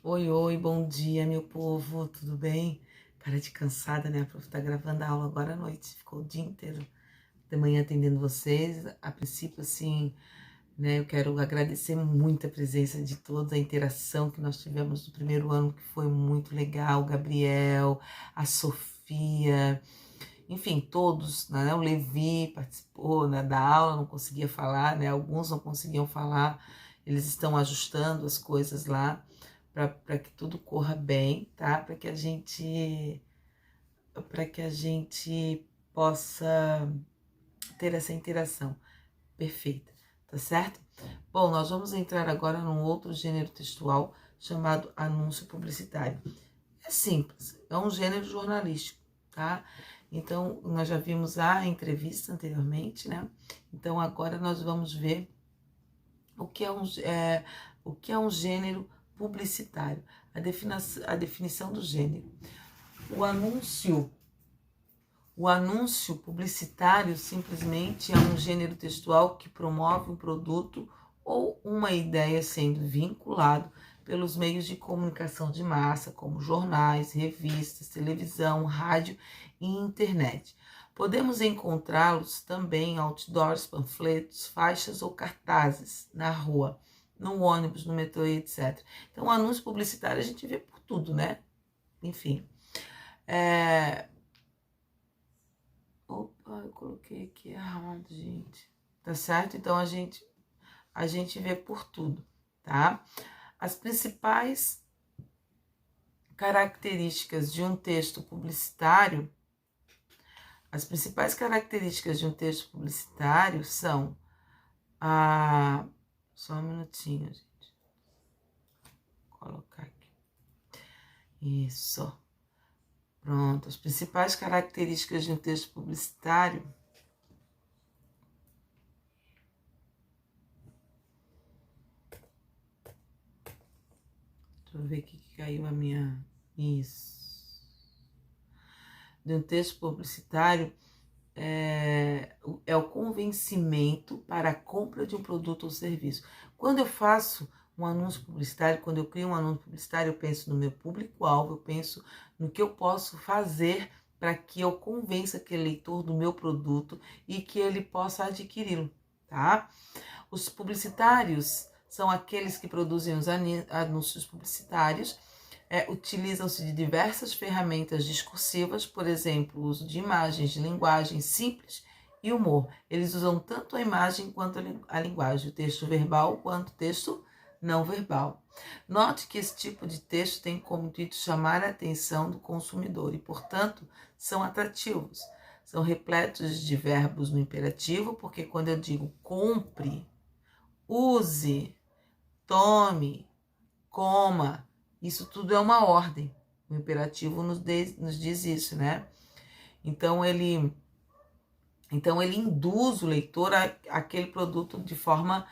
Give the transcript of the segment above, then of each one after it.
Oi, oi, bom dia, meu povo, tudo bem? Cara de cansada, né? A prof tá gravando a aula agora à noite, ficou o dia inteiro de manhã atendendo vocês. A princípio, assim, né, eu quero agradecer muito a presença de todos, a interação que nós tivemos no primeiro ano, que foi muito legal. O Gabriel, a Sofia, enfim, todos, né? O Levi participou, né, da aula, não conseguia falar, né? Alguns não conseguiam falar, eles estão ajustando as coisas lá para que tudo corra bem, tá? Para que a gente possa ter essa interação perfeita, tá certo? Bom, nós vamos entrar agora num outro gênero textual chamado anúncio publicitário. É simples, é um gênero jornalístico, tá? Então, nós já vimos a entrevista anteriormente, né? Então, agora nós vamos ver o que é um gênero publicitário, a definição do gênero. O anúncio, o anúncio publicitário simplesmente é um gênero textual que promove um produto ou uma ideia sendo vinculado pelos meios de comunicação de massa, como jornais, revistas, televisão, rádio e internet. Podemos encontrá-los também em outdoors, panfletos, faixas ou cartazes na rua, no ônibus, no metrô, etc. Então, o anúncio publicitário a gente vê por tudo, né? Enfim. Opa, eu coloquei aqui errado, gente. Tá certo? Então, a gente vê por tudo, tá? As principais características de um texto publicitário, são a... Só um minutinho, gente. Vou colocar aqui. Isso. Pronto. As principais características de um texto publicitário. Deixa eu ver aqui que caiu a minha... Isso. De um texto publicitário é o convencimento para a compra de um produto ou serviço. Quando eu faço um anúncio publicitário, quando eu crio um anúncio publicitário, eu penso no meu público-alvo, eu penso no que eu posso fazer para que eu convença aquele leitor do meu produto e que ele possa adquiri-lo, tá? Os publicitários são aqueles que produzem os anúncios publicitários. Utilizam-se de diversas ferramentas discursivas, por exemplo, o uso de imagens, de linguagem simples e humor. Eles usam tanto a imagem quanto a linguagem, o texto verbal quanto o texto não verbal. Note que esse tipo de texto tem como intuito chamar a atenção do consumidor e, portanto, são atrativos. São repletos de verbos no imperativo, porque quando eu digo compre, use, tome, coma, isso tudo é uma ordem. O imperativo nos diz isso, né? Então ele induz o leitor àquele produto de forma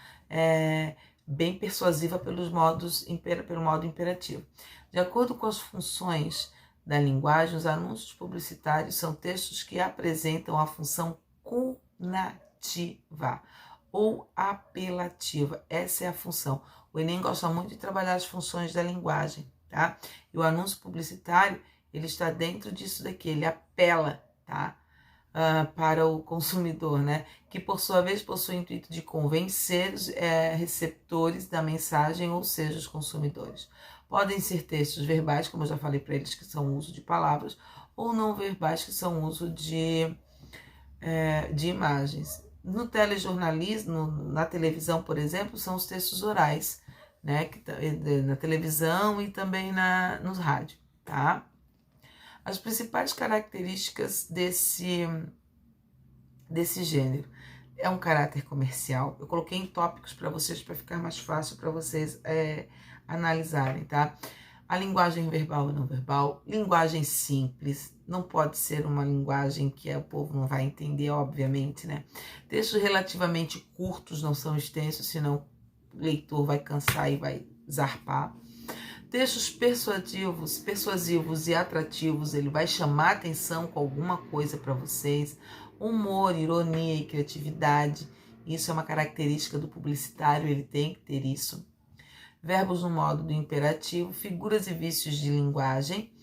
bem persuasiva pelo modo imperativo. De acordo com as funções da linguagem, os anúncios publicitários são textos que apresentam a função conativa ou apelativa. Essa é a função. O Enem gosta muito de trabalhar as funções da linguagem, tá? E o anúncio publicitário, ele está dentro disso daqui, ele apela, tá? Para o consumidor, né? Que por sua vez possui o intuito de convencer os receptores da mensagem, ou seja, os consumidores. Podem ser textos verbais, como eu já falei para eles, que são o uso de palavras, ou não verbais, que são o uso de imagens. No telejornalismo, na televisão, por exemplo, são os textos orais, né? Na televisão e também nos rádios, tá? As principais características desse gênero é um caráter comercial. Eu coloquei em tópicos para vocês, para ficar mais fácil para vocês analisarem, tá? A linguagem verbal e não verbal, linguagem simples, não pode ser uma linguagem que o povo não vai entender, obviamente, né? Textos relativamente curtos, não são extensos, senão o leitor vai cansar e vai zarpar. Textos persuasivos e atrativos, ele vai chamar atenção com alguma coisa para vocês. Humor, ironia e criatividade, isso é uma característica do publicitário, ele tem que ter isso. verbos no modo do imperativo, figuras e vícios de linguagem,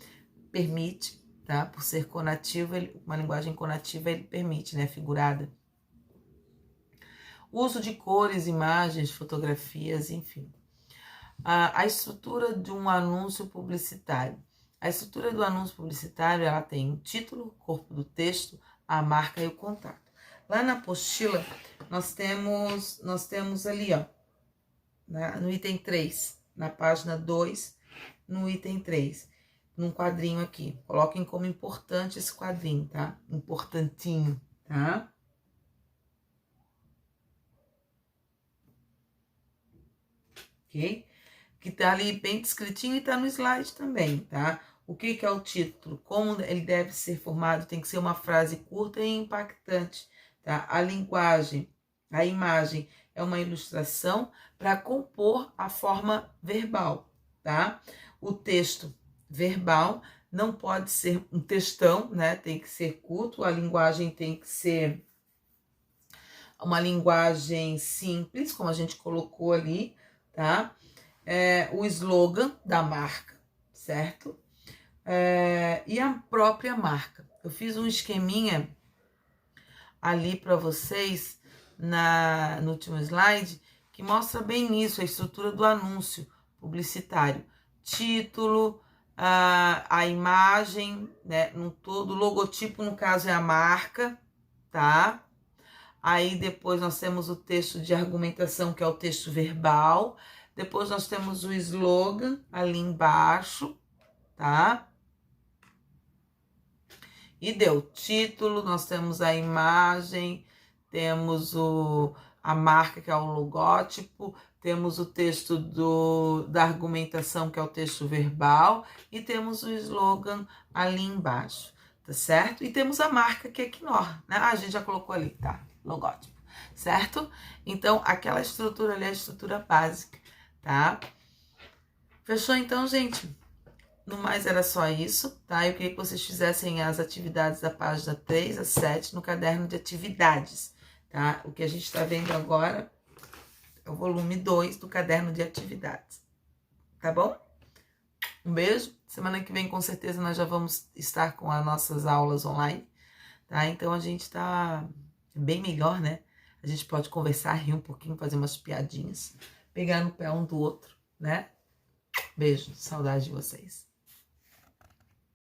permite, tá? Por ser conativo, uma linguagem conativa, ele permite, né? Figurada. Uso de cores, imagens, fotografias, enfim. A estrutura de um anúncio publicitário. A estrutura do anúncio publicitário, ela tem o título, corpo do texto, a marca e o contato. Lá na apostila, nós temos ali, ó, no item 3, na página 2, no item 3, num quadrinho aqui. Coloquem como importante esse quadrinho, tá? Importantinho, tá? Ok? Que tá ali bem descritinho e tá no slide também, tá? O que é o título? Como ele deve ser formado? Tem que ser uma frase curta e impactante, tá? A linguagem, a imagem é uma ilustração para compor a forma verbal, tá? O texto verbal não pode ser um textão, né? Tem que ser curto, a linguagem tem que ser uma linguagem simples, como a gente colocou ali, tá? O slogan da marca, certo? E a própria marca. Eu fiz um esqueminha ali para vocês no último slide que mostra bem isso, a estrutura do anúncio publicitário. Título, a imagem, né, no todo, o logotipo, no caso, é a marca, tá? Aí depois nós temos o texto de argumentação, que é o texto verbal. Depois nós temos o slogan ali embaixo, tá? E deu título, nós temos a imagem, temos a marca, que é o logótipo, temos o texto da argumentação, que é o texto verbal, e temos o slogan ali embaixo, tá certo? E temos a marca, que é Knorr, né? A gente já colocou ali, tá? Logótipo, certo? Então, aquela estrutura ali é a estrutura básica, tá? Fechou então, gente? No mais era só isso, tá? Eu queria que vocês fizessem as atividades da página 3 a 7 no caderno de atividades, tá? O que a gente tá vendo agora é o volume 2 do caderno de atividades, tá bom? Um beijo. Semana que vem, com certeza, nós já vamos estar com as nossas aulas online, tá? Então, a gente tá bem melhor, né? A gente pode conversar, rir um pouquinho, fazer umas piadinhas, pegar no pé um do outro, né? Beijo, saudade de vocês.